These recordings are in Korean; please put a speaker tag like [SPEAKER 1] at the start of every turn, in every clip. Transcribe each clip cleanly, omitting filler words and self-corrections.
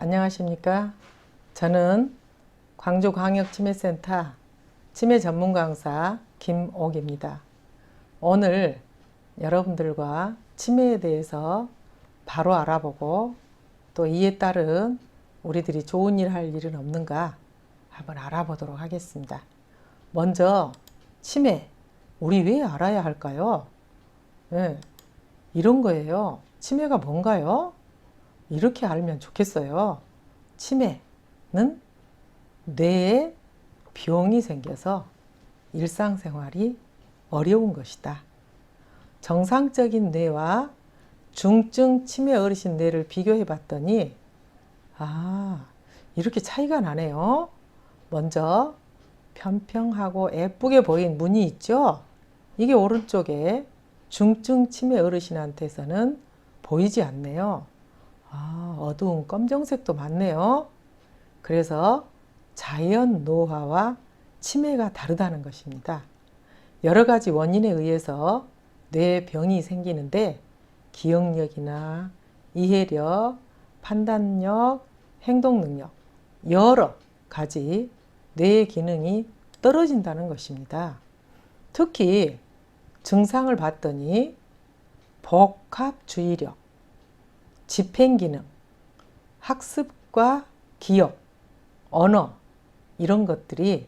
[SPEAKER 1] 안녕하십니까? 저는 광주광역치매센터 치매 전문 강사 김옥입니다. 오늘 여러분들과 치매에 대해서 바로 알아보고 또 이에 따른 우리들이 좋은 일 할 일은 없는가 한번 알아보도록 하겠습니다. 먼저 치매, 우리 왜 알아야 할까요? 이런 거예요. 치매가 뭔가요? 이렇게 알면 좋겠어요. 치매는 뇌에 병이 생겨서 일상생활이 어려운 것이다. 정상적인 뇌와 중증 치매 어르신 뇌를 비교해 봤더니 이렇게 차이가 나네요. 먼저 평평하고 예쁘게 보인 무늬 있죠? 이게 오른쪽에 중증 치매 어르신한테서는 보이지 않네요. 어두운 검정색도 많네요. 그래서 자연 노화와 치매가 다르다는 것입니다. 여러 가지 원인에 의해서 뇌에 병이 생기는데 기억력이나 이해력, 판단력, 행동능력 여러 가지 뇌의 기능이 떨어진다는 것입니다. 특히 증상을 봤더니 복합주의력, 집행기능, 학습과 기억, 언어 이런 것들이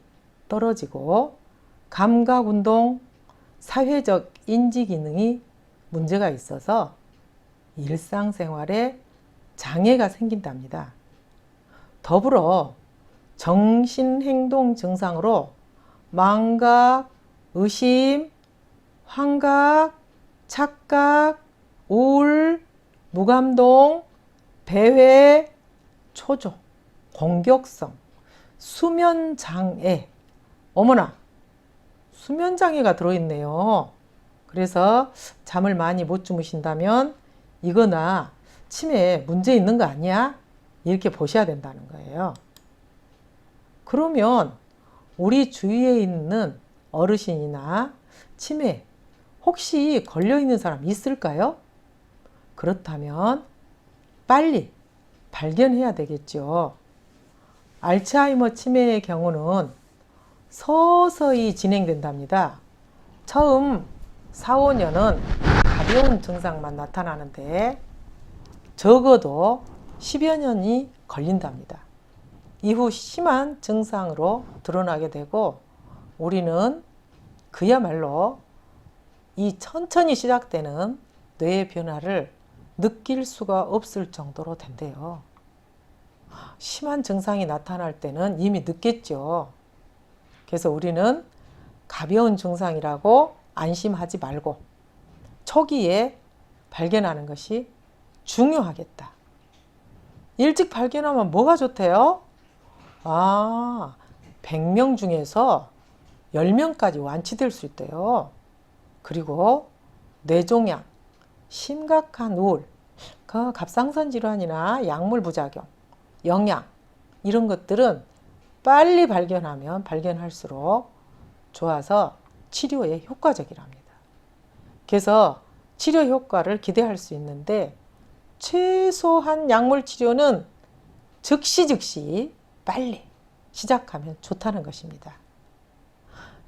[SPEAKER 1] 떨어지고 감각운동, 사회적 인지기능이 문제가 있어서 일상생활에 장애가 생긴답니다. 더불어 정신행동 증상으로 망각, 의심, 환각, 착각, 우울, 무감동, 배회, 초조, 공격성, 수면장애. 어머나, 수면장애가 들어있네요. 그래서 잠을 많이 못 주무신다면 이거나 치매에 문제 있는 거 아니야? 이렇게 보셔야 된다는 거예요. 그러면 우리 주위에 있는 어르신이나 치매 혹시 걸려있는 사람 있을까요? 그렇다면 빨리 발견해야 되겠죠. 알츠하이머 치매의 경우는 서서히 진행된답니다. 처음 4, 5년은 가벼운 증상만 나타나는데 적어도 10여 년이 걸린답니다. 이후 심한 증상으로 드러나게 되고 우리는 그야말로 이 천천히 시작되는 뇌의 변화를 느낄 수가 없을 정도로 된대요. 심한 증상이 나타날 때는 이미 늦겠죠. 그래서 우리는 가벼운 증상이라고 안심하지 말고 초기에 발견하는 것이 중요하겠다. 일찍 발견하면 뭐가 좋대요? 100명 중에서 10명까지 완치될 수 있대요. 그리고 뇌종양, 심각한 우울, 갑상선 질환이나 약물 부작용, 영양 이런 것들은 빨리 발견하면 발견할수록 좋아서 치료에 효과적이랍니다. 그래서 치료 효과를 기대할 수 있는데 최소한 약물 치료는 즉시 빨리 시작하면 좋다는 것입니다.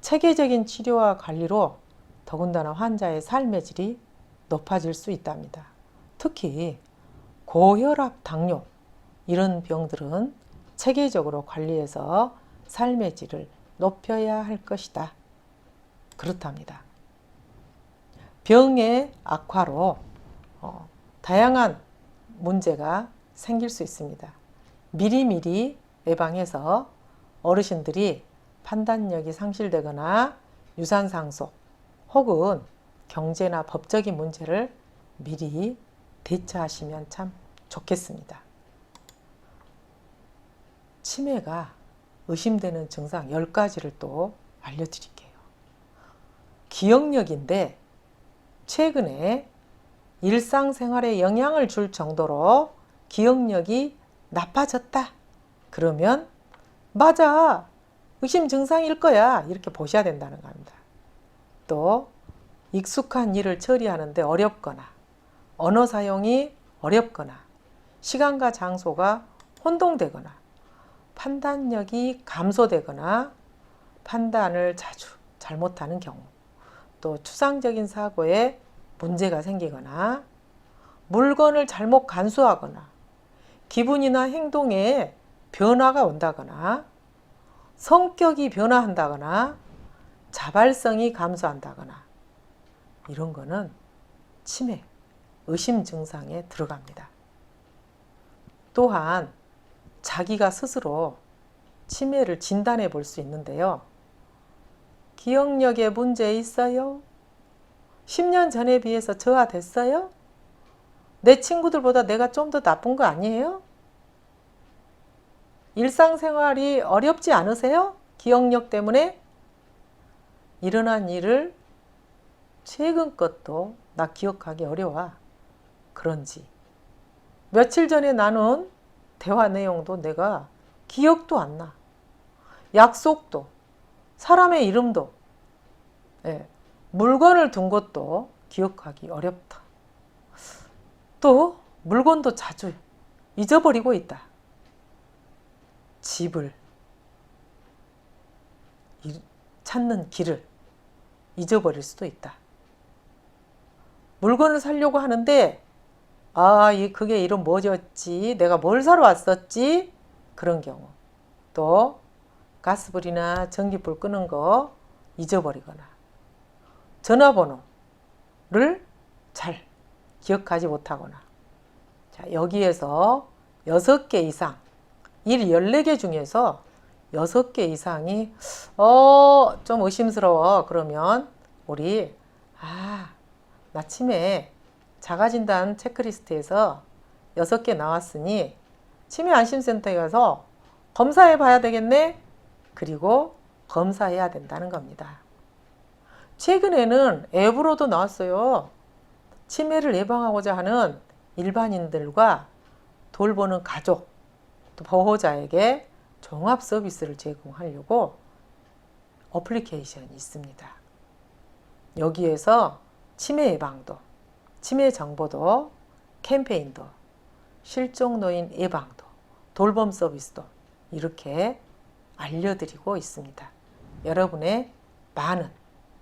[SPEAKER 1] 체계적인 치료와 관리로 더군다나 환자의 삶의 질이 높아질 수 있답니다. 특히 고혈압, 당뇨 이런 병들은 체계적으로 관리해서 삶의 질을 높여야 할 것이다. 그렇답니다. 병의 악화로 다양한 문제가 생길 수 있습니다. 미리미리 예방해서 어르신들이 판단력이 상실되거나 유산상속 혹은 경제나 법적인 문제를 미리 대처하시면 참 좋겠습니다. 치매가 의심되는 증상 10가지를 또 알려드릴게요. 기억력인데 최근에 일상생활에 영향을 줄 정도로 기억력이 나빠졌다. 그러면 맞아, 의심 증상일 거야. 이렇게 보셔야 된다는 겁니다. 또 익숙한 일을 처리하는데 어렵거나 언어 사용이 어렵거나 시간과 장소가 혼동되거나 판단력이 감소되거나 판단을 자주 잘못하는 경우, 또 추상적인 사고에 문제가 생기거나 물건을 잘못 간수하거나 기분이나 행동에 변화가 온다거나 성격이 변화한다거나 자발성이 감소한다거나 이런 거는 치매, 의심 증상에 들어갑니다. 또한 자기가 스스로 치매를 진단해 볼 수 있는데요. 기억력에 문제 있어요? 10년 전에 비해서 저하됐어요? 내 친구들보다 내가 좀 더 나쁜 거 아니에요? 일상생활이 어렵지 않으세요? 기억력 때문에? 일어난 일을 최근 것도 나 기억하기 어려워. 그런지 며칠 전에 나눈 대화 내용도 내가 기억도 안 나. 약속도, 사람의 이름도, 물건을 둔 것도 기억하기 어렵다. 또 물건도 자주 잊어버리고 있다. 집을 찾는 길을 잊어버릴 수도 있다. 물건을 사려고 하는데 그게 이름 뭐였지? 내가 뭘 사러 왔었지? 그런 경우. 또 가스불이나 전기불 끄는 거 잊어버리거나 전화번호를 잘 기억하지 못하거나. 자, 여기에서 6개 이상, 일 14개 중에서 6개 이상이 좀 의심스러워. 그러면 우리 나 치매 자가진단 체크리스트에서 6개 나왔으니 치매 안심센터에 가서 검사해 봐야 되겠네. 그리고 검사해야 된다는 겁니다. 최근에는 앱으로도 나왔어요. 치매를 예방하고자 하는 일반인들과 돌보는 가족, 또 보호자에게 종합 서비스를 제공하려고 어플리케이션이 있습니다. 여기에서 치매 예방도, 치매 정보도, 캠페인도, 실종노인 예방도, 돌봄 서비스도 이렇게 알려드리고 있습니다. 여러분의 많은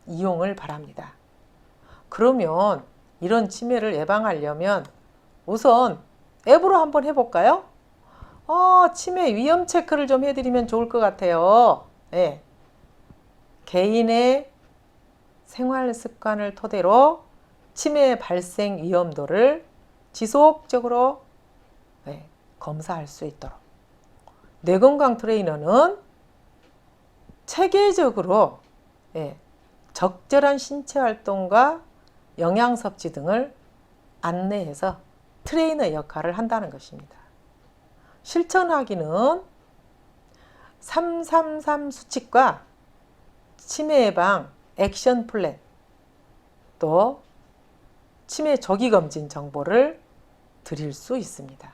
[SPEAKER 1] 이용을 바랍니다. 그러면 이런 치매를 예방하려면 우선 앱으로 한번 해볼까요? 치매 위험 체크를 좀 해드리면 좋을 것 같아요. 네. 개인의 생활 습관을 토대로 치매 발생 위험도를 지속적으로 검사할 수 있도록. 뇌건강 트레이너는 체계적으로 적절한 신체 활동과 영양 섭취 등을 안내해서 트레이너 역할을 한다는 것입니다. 실천하기는 333 수칙과 치매 예방 액션 플랜, 또 치매 조기 검진 정보를 드릴 수 있습니다.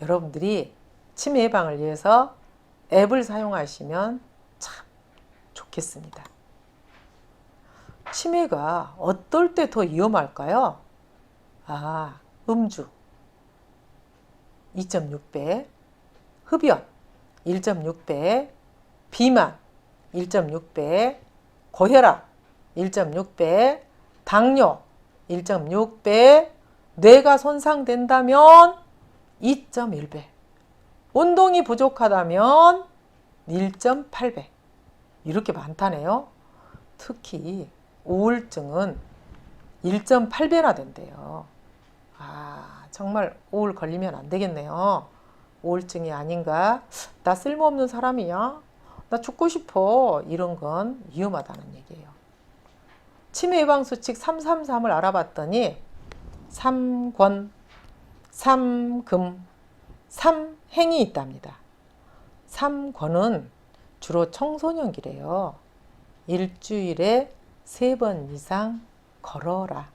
[SPEAKER 1] 여러분들이 치매 예방을 위해서 앱을 사용하시면 참 좋겠습니다. 치매가 어떨 때 더 위험할까요? 음주 2.6배, 흡연 1.6배, 비만 1.6배, 고혈압 1.6배, 당뇨 1.6배, 뇌가 손상된다면 2.1배, 운동이 부족하다면 1.8배, 이렇게 많다네요. 특히 우울증은 1.8배나 된대요. 정말 우울 걸리면 안 되겠네요. 우울증이 아닌가? 나 쓸모없는 사람이야? 나 죽고 싶어. 이런 건 위험하다는 얘기예요. 치매 예방 수칙 333을 알아봤더니 3권, 3금, 3행이 있답니다. 3권은 주로 청소년기래요. 일주일에 3번 이상 걸어라.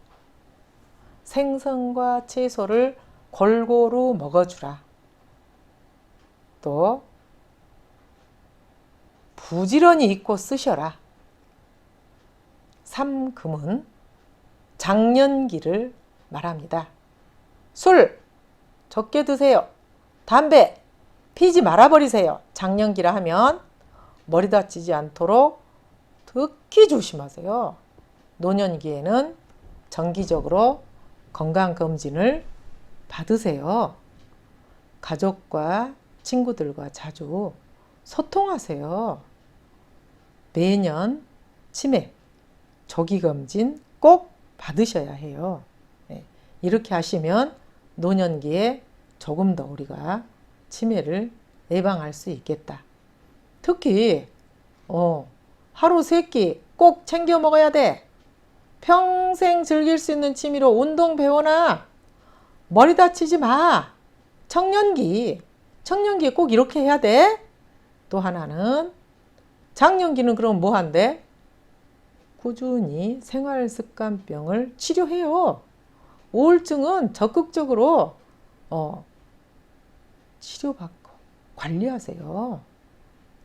[SPEAKER 1] 생선과 채소를 골고루 먹어주라. 또 부지런히 읽고 쓰셔라. 3금은 장년기를 말합니다. 술 적게 드세요. 담배 피지 말아버리세요. 장년기라 하면 머리 다치지 않도록 특히 조심하세요. 노년기에는 정기적으로 건강검진을 받으세요. 가족과 친구들과 자주 소통하세요. 매년 치매 조기검진 꼭 받으셔야 해요. 네. 이렇게 하시면 노년기에 조금 더 우리가 치매를 예방할 수 있겠다. 특히 하루 3끼 꼭 챙겨 먹어야 돼. 평생 즐길 수 있는 취미로 운동 배워놔. 머리 다치지 마. 청년기에 꼭 이렇게 해야 돼. 또 하나는 장년기는 그럼 뭐 한대? 꾸준히 생활습관병을 치료해요. 우울증은 적극적으로 치료받고 관리하세요.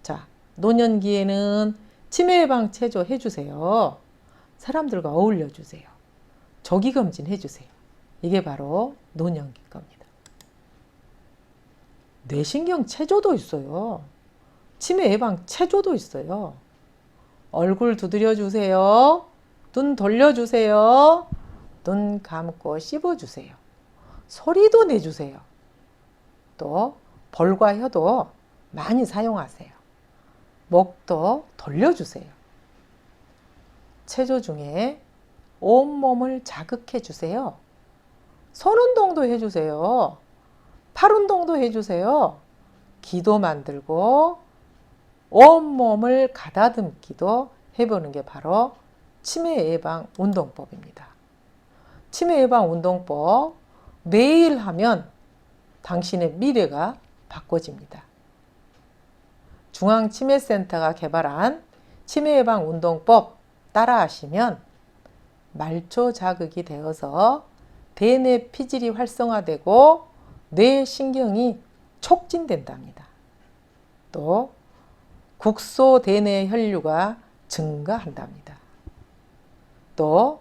[SPEAKER 1] 자, 노년기에는 치매 예방 체조 해주세요. 사람들과 어울려 주세요. 조기검진 해주세요. 이게 바로 노년기 겁니다. 뇌신경 체조도 있어요. 치매 예방 체조도 있어요. 얼굴 두드려 주세요. 눈 돌려주세요. 눈 감고 씹어주세요. 소리도 내주세요. 또 볼과 혀도 많이 사용하세요. 목도 돌려주세요. 체조 중에 온몸을 자극해 주세요. 손 운동도 해주세요. 팔 운동도 해주세요. 기도 만들고 온몸을 가다듬기도 해보는 게 바로 치매 예방 운동법입니다. 치매 예방 운동법 매일 하면 당신의 미래가 바꿔집니다. 중앙치매센터가 개발한 치매 예방 운동법 따라 하시면 말초 자극이 되어서 대뇌 피질이 활성화되고 뇌신경이 촉진된답니다. 또 국소 대뇌 혈류가 증가한답니다. 또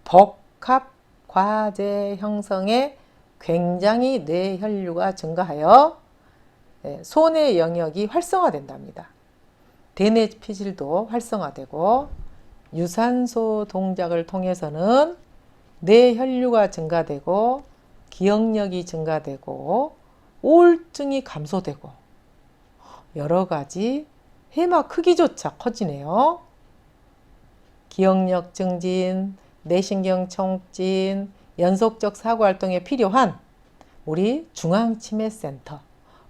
[SPEAKER 1] 복합 과제 형성에 굉장히 뇌 혈류가 증가하여 소뇌 영역이 활성화된답니다. 대뇌 피질도 활성화되고 유산소 동작을 통해서는 뇌 혈류가 증가되고 기억력이 증가되고 우울증이 감소되고 여러 가지 해마 크기조차 커지네요. 기억력 증진, 뇌신경 촉진, 연속적 사고활동에 필요한 우리 중앙치매센터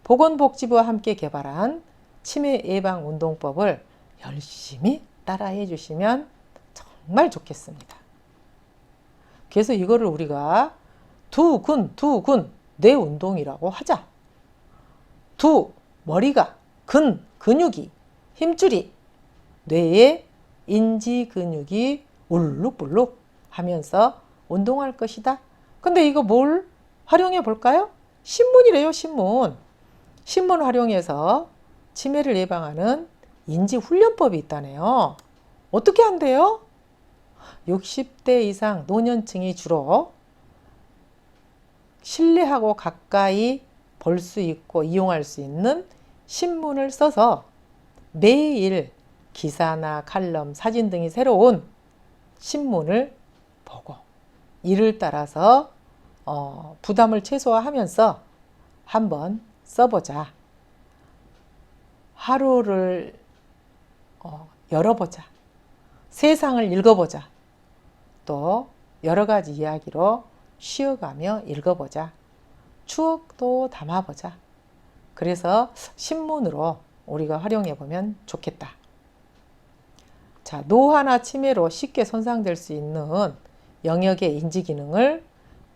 [SPEAKER 1] 보건복지부와 함께 개발한 치매 예방 운동법을 열심히 따라해 주시면 정말 좋겠습니다. 그래서 이거를 우리가 두근 뇌운동이라고 하자. 머리가 근육이 힘줄이 뇌의 인지 근육이 울룩불룩 하면서 운동할 것이다. 근데 이거 뭘 활용해 볼까요? 신문이래요, 신문. 신문 활용해서 치매를 예방하는 인지훈련법이 있다네요. 어떻게 한대요? 60대 이상 노년층이 주로 신뢰하고 가까이 볼 수 있고 이용할 수 있는 신문을 써서 매일 기사나 칼럼, 사진 등이 새로운 신문을 보고 이를 따라서 부담을 최소화하면서 한번 써보자. 하루를 열어보자. 세상을 읽어보자. 또 여러 가지 이야기로 쉬어가며 읽어보자. 추억도 담아보자. 그래서 신문으로 우리가 활용해보면 좋겠다. 자, 노화나 치매로 쉽게 손상될 수 있는 영역의 인지기능을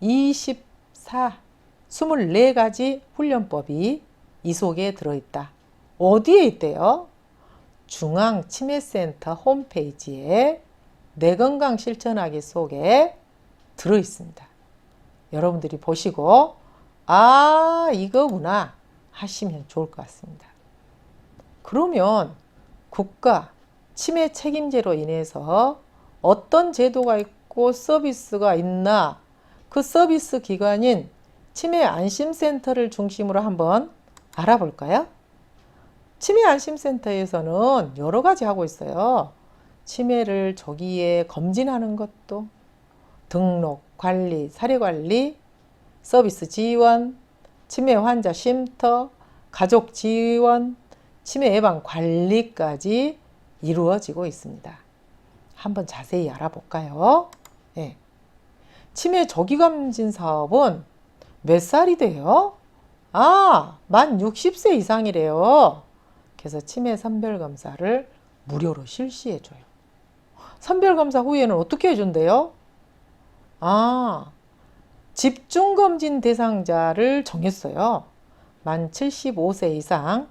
[SPEAKER 1] 24가지 훈련법이 이 속에 들어있다. 어디에 있대요? 중앙치매센터 홈페이지에 뇌건강 실천하기 속에 들어있습니다. 여러분들이 보시고 이거구나 하시면 좋을 것 같습니다. 그러면 국가 치매 책임제로 인해서 어떤 제도가 있고 서비스가 있나 그 서비스 기관인 치매 안심센터를 중심으로 한번 알아볼까요? 치매안심센터에서는 여러 가지 하고 있어요. 치매를 조기에 검진하는 것도, 등록, 관리, 사례관리, 서비스 지원, 치매 환자 쉼터, 가족 지원, 치매 예방 관리까지 이루어지고 있습니다. 한번 자세히 알아볼까요? 네. 치매 조기검진 사업은 몇 살이 돼요? 만 60세 이상이래요. 그래서 치매 선별검사를 무료로 실시해줘요. 선별검사 후에는 어떻게 해준대요? 집중검진 대상자를 정했어요. 만 75세 이상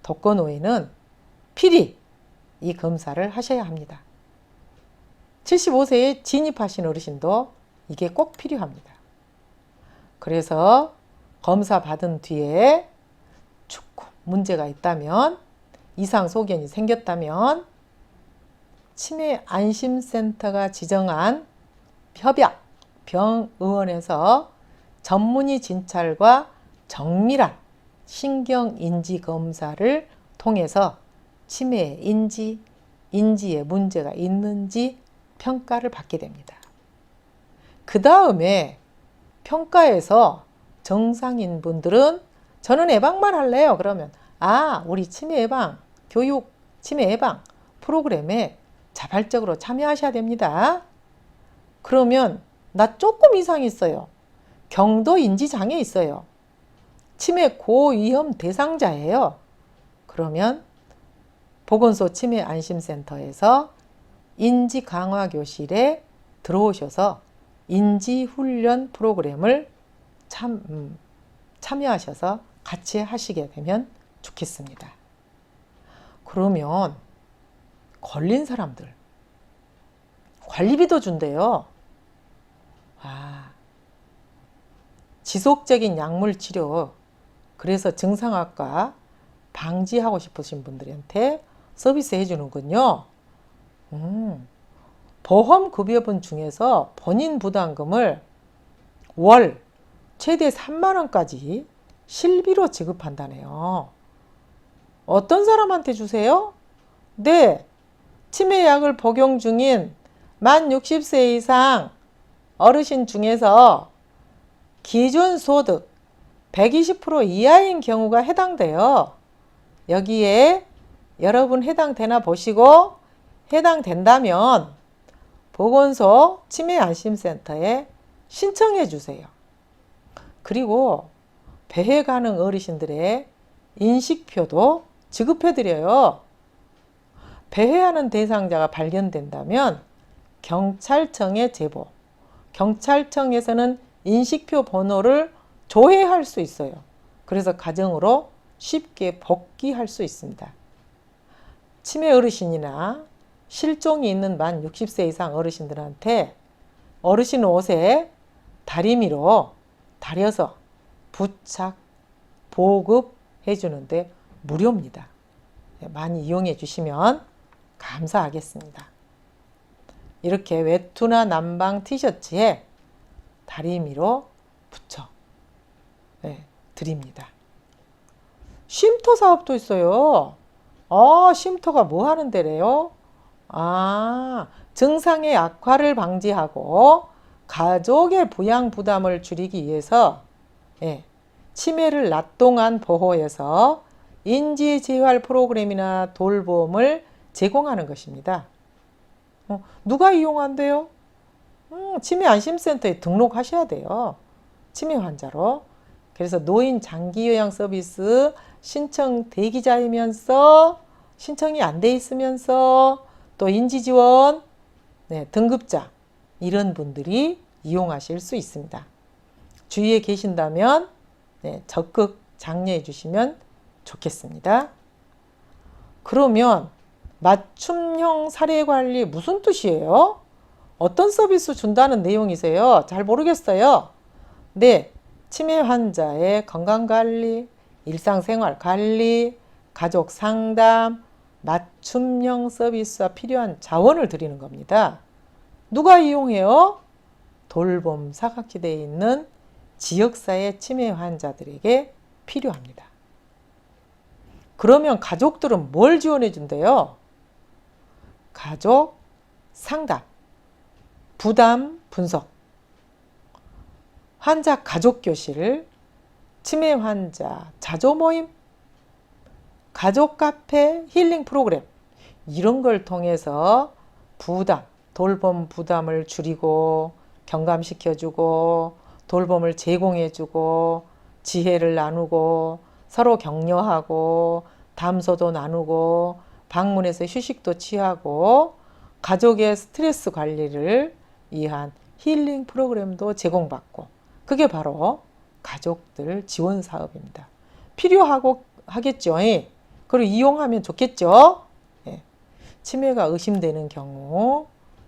[SPEAKER 1] 독거노인은 필히 이 검사를 하셔야 합니다. 75세에 진입하신 어르신도 이게 꼭 필요합니다. 그래서 검사 받은 뒤에 조금 문제가 있다면, 이상 소견이 생겼다면 치매 안심센터가 지정한 협약 병의원에서 전문의 진찰과 정밀한 신경인지 검사를 통해서 치매의 인지에 문제가 있는지 평가를 받게 됩니다. 그 다음에 평가에서 정상인 분들은 저는 예방만 할래요. 그러면 우리 치매 예방, 교육 치매 예방 프로그램에 자발적으로 참여하셔야 됩니다. 그러면 나 조금 이상 있어요. 경도 인지장애 있어요. 치매 고위험 대상자예요. 그러면 보건소 치매 안심센터에서 인지 강화 교실에 들어오셔서 인지 훈련 프로그램을 참여하셔서 같이 하시게 되면 좋겠습니다. 그러면 걸린 사람들 관리비도 준대요. 지속적인 약물 치료, 그래서 증상악과 방지하고 싶으신 분들한테 서비스 해주는군요. 보험급여분 중에서 본인 부담금을 월 최대 3만 원까지 실비로 지급한다네요. 어떤 사람한테 주세요? 네, 치매약을 복용 중인 만 60세 이상 어르신 중에서 기준소득 120% 이하인 경우가 해당돼요. 여기에 여러분 해당되나 보시고 해당된다면 보건소 치매안심센터에 신청해 주세요. 그리고 배회 가능 어르신들의 인식표도 지급해 드려요. 배회하는 대상자가 발견된다면 경찰청에 제보, 경찰청에서는 인식표 번호를 조회할 수 있어요. 그래서 가정으로 쉽게 복귀할 수 있습니다. 치매 어르신이나 실종이 있는 만 60세 이상 어르신들한테 어르신 옷에 다리미로 다려서 부착, 보급해 주는데 무료입니다. 많이 이용해 주시면 감사하겠습니다. 이렇게 외투나 남방 티셔츠에 다리미로 붙여 드립니다. 쉼터 사업도 있어요. 쉼터가 뭐 하는 데래요? 증상의 악화를 방지하고 가족의 부양 부담을 줄이기 위해서 치매를 낮 동안 보호해서 인지재활 프로그램이나 돌봄을 제공하는 것입니다. 누가 이용한대요? 치매 안심센터에 등록하셔야 돼요. 치매 환자로. 그래서 노인 장기 요양 서비스 신청 대기자이면서 신청이 안 돼 있으면서 또 인지지원 등급자 이런 분들이 이용하실 수 있습니다. 주위에 계신다면 적극 장려해 주시면 좋겠습니다. 그러면 맞춤형 사례관리 무슨 뜻이에요? 어떤 서비스 준다는 내용이세요? 잘 모르겠어요. 네, 치매 환자의 건강관리, 일상생활관리, 가족 상담, 맞춤형 서비스와 필요한 자원을 드리는 겁니다. 누가 이용해요? 돌봄 사각지대에 있는 지역사회 치매 환자들에게 필요합니다. 그러면 가족들은 뭘 지원해 준대요? 가족 상담, 부담 분석, 환자 가족 교실, 치매 환자 자조 모임, 가족 카페 힐링 프로그램 이런 걸 통해서 부담, 돌봄 부담을 줄이고 경감시켜주고 돌봄을 제공해주고 지혜를 나누고 서로 격려하고 담소도 나누고 방문해서 휴식도 취하고 가족의 스트레스 관리를 위한 힐링 프로그램도 제공받고 그게 바로 가족들 지원 사업입니다. 필요하고 하겠죠. 그리고 이용하면 좋겠죠. 치매가 의심되는 경우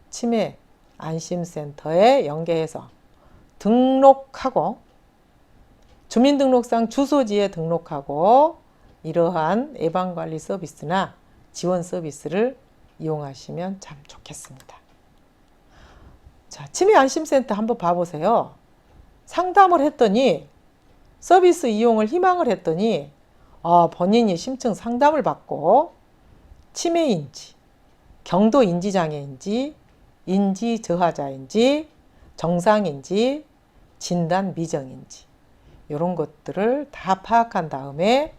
[SPEAKER 1] 치매 안심센터에 연계해서 등록하고 주민등록상 주소지에 등록하고 이러한 예방관리 서비스나 지원 서비스를 이용하시면 참 좋겠습니다. 자, 치매 안심센터 한번 봐보세요. 상담을 했더니 서비스 이용을 희망을 했더니 본인이 심층 상담을 받고 치매인지 경도 인지장애인지 인지 저하자인지 정상인지 진단 미정인지 이런 것들을 다 파악한 다음에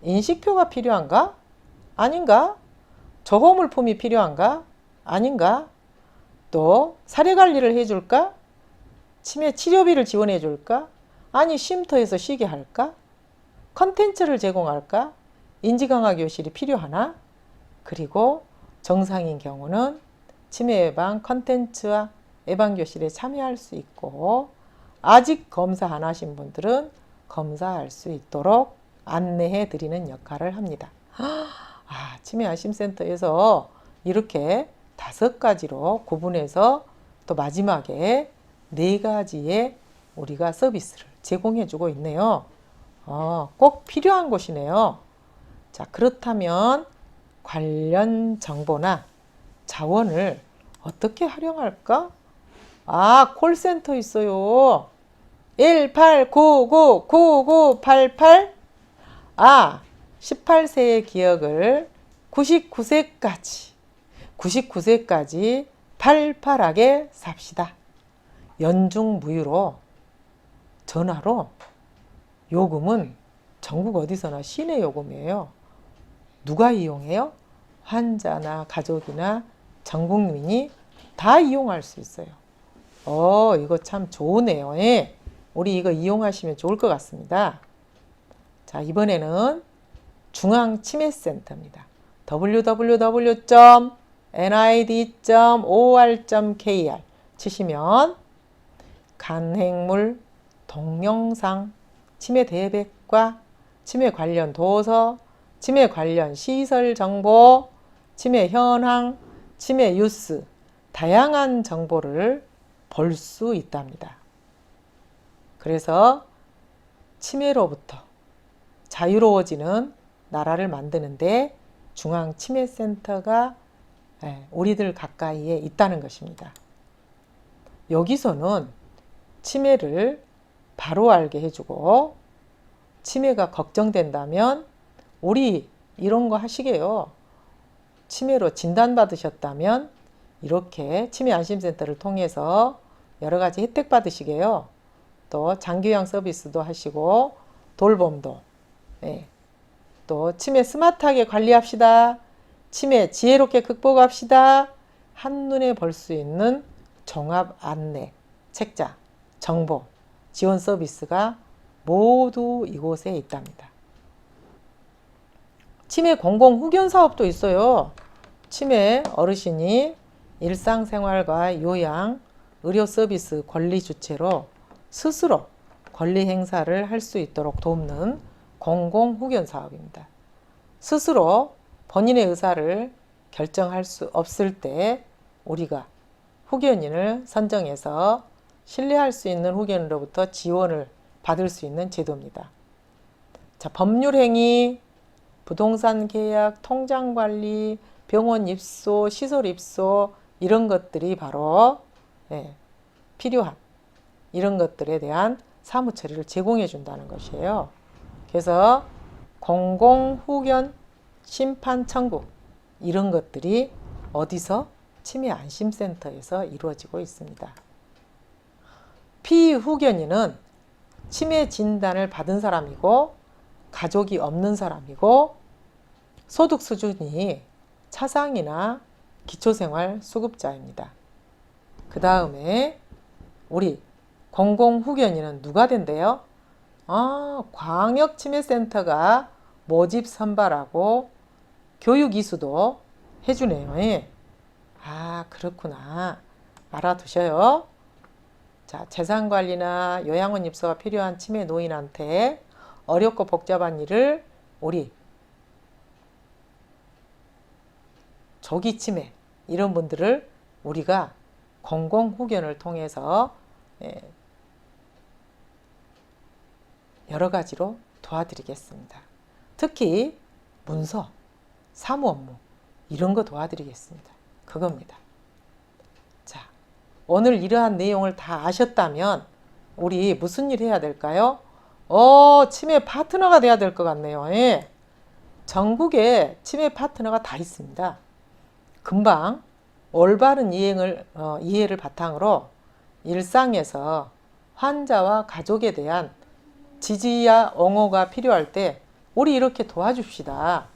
[SPEAKER 1] 인식표가 필요한가? 아닌가? 조호물품이 필요한가? 아닌가? 또 사례관리를 해줄까? 치매 치료비를 지원해 줄까? 아니 쉼터에서 쉬게 할까? 컨텐츠를 제공할까? 인지강화 교실이 필요하나? 그리고 정상인 경우는 치매 예방 컨텐츠와 예방 교실에 참여할 수 있고 아직 검사 안 하신 분들은 검사할 수 있도록 안내해 드리는 역할을 합니다. 치매 안심센터에서 이렇게 5가지로 구분해서 또 마지막에 4가지의 우리가 서비스를 제공해 주고 있네요. 꼭 필요한 곳이네요. 자, 그렇다면 관련 정보나 자원을 어떻게 활용할까? 콜센터 있어요. 1899-9988. 18세의 기억을 99세까지 팔팔하게 삽시다. 연중 무휴로 전화로 요금은 전국 어디서나 시내 요금이에요. 누가 이용해요? 환자나 가족이나 전 국민이 다 이용할 수 있어요. 이거 참 좋으네요. 우리 이거 이용하시면 좋을 것 같습니다. 자, 이번에는 중앙치매센터입니다. www.nid.or.kr 치시면 간행물, 동영상, 치매 대백과 치매 관련 도서, 치매 관련 시설 정보, 치매 현황, 치매 뉴스, 다양한 정보를 볼 수 있답니다. 그래서 치매로부터 자유로워지는 나라를 만드는데 중앙치매센터가 우리들 가까이에 있다는 것입니다. 여기서는 치매를 바로 알게 해주고 치매가 걱정된다면 우리 이런 거 하시게요. 치매로 진단받으셨다면 이렇게 치매안심센터를 통해서 여러 가지 혜택 받으시게요. 또 장기요양 서비스도 하시고 돌봄도 또 치매 스마트하게 관리합시다. 치매 지혜롭게 극복합시다. 한눈에 볼 수 있는 종합 안내, 책자, 정보, 지원 서비스가 모두 이곳에 있답니다. 치매 공공 후견 사업도 있어요. 치매 어르신이 일상생활과 요양, 의료 서비스 권리 주체로 스스로 권리 행사를 할 수 있도록 돕는 공공 후견 사업입니다. 스스로 본인의 의사를 결정할 수 없을 때 우리가 후견인을 선정해서 신뢰할 수 있는 후견으로부터 지원을 받을 수 있는 제도입니다. 자, 법률행위, 부동산 계약, 통장 관리, 병원 입소, 시설 입소 이런 것들이 바로 필요한 이런 것들에 대한 사무 처리를 제공해 준다는 것이에요. 그래서 공공후견 심판 청구 이런 것들이 어디서? 치매 안심센터에서 이루어지고 있습니다. 피후견인은 치매 진단을 받은 사람이고 가족이 없는 사람이고 소득 수준이 차상이나 기초생활 수급자입니다. 그 다음에 우리 공공후견인은 누가 된대요? 광역치매센터가 모집 선발하고 교육 이수도 해주네요. 예. 그렇구나. 알아두셔요. 자, 재산관리나 요양원 입소가 필요한 치매 노인한테 어렵고 복잡한 일을 우리 조기 치매 이런 분들을 우리가 공공후견을 통해서 여러 가지로 도와드리겠습니다. 특히 문서, 사무 업무 이런 거 도와드리겠습니다. 그겁니다. 자, 오늘 이러한 내용을 다 아셨다면 우리 무슨 일 해야 될까요? 치매 파트너가 돼야 될 것 같네요. 예. 전국에 치매 파트너가 다 있습니다. 금방 올바른 이해를 바탕으로 일상에서 환자와 가족에 대한 지지와 옹호가 필요할 때 우리 이렇게 도와줍시다.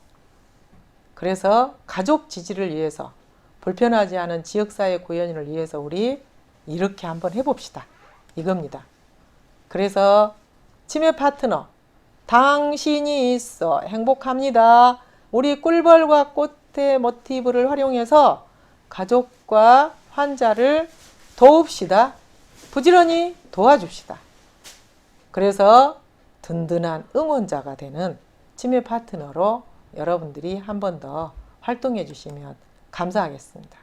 [SPEAKER 1] 그래서 가족 지지를 위해서 불편하지 않은 지역사회 구현을 위해서 우리 이렇게 한번 해봅시다. 이겁니다. 그래서 치매 파트너 당신이 있어 행복합니다. 우리 꿀벌과 꽃의 모티브를 활용해서 가족과 환자를 도웁시다. 부지런히 도와줍시다. 그래서 든든한 응원자가 되는 치매 파트너로 여러분들이 한 번 더 활동해 주시면 감사하겠습니다.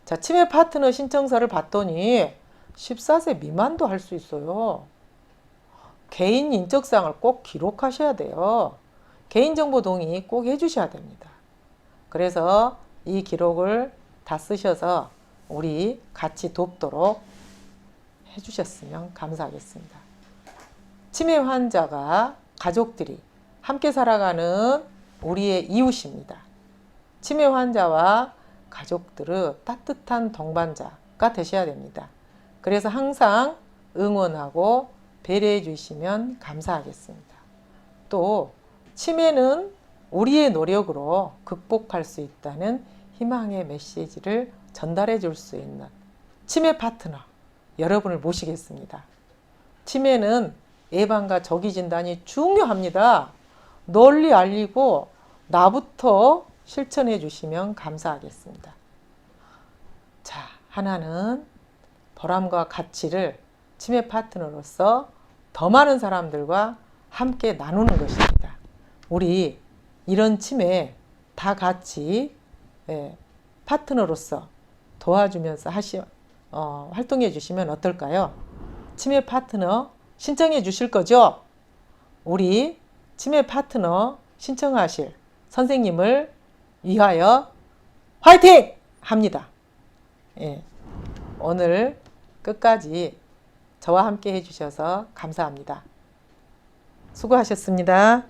[SPEAKER 1] 자, 치매 파트너 신청서를 봤더니 14세 미만도 할 수 있어요. 개인 인적사항을 꼭 기록하셔야 돼요. 개인정보 동의 꼭 해주셔야 됩니다. 그래서 이 기록을 다 쓰셔서 우리 같이 돕도록 해주셨으면 감사하겠습니다. 치매 환자가 가족들이 함께 살아가는 우리의 이웃입니다. 치매 환자와 가족들의 따뜻한 동반자가 되셔야 됩니다. 그래서 항상 응원하고 배려해 주시면 감사하겠습니다. 또 치매는 우리의 노력으로 극복할 수 있다는 희망의 메시지를 전달해 줄 수 있는 치매 파트너 여러분을 모시겠습니다. 치매는 예방과 조기 진단이 중요합니다. 널리 알리고 나부터 실천해 주시면 감사하겠습니다. 자, 하나는 보람과 가치를 치매 파트너로서 더 많은 사람들과 함께 나누는 것입니다. 우리 이런 치매 다 같이 파트너로서 도와주면서 활동해 주시면 어떨까요? 치매 파트너 신청해 주실 거죠? 우리 치매 파트너 신청하실 선생님을 위하여 화이팅! 합니다. 오늘 끝까지 저와 함께 해주셔서 감사합니다. 수고하셨습니다.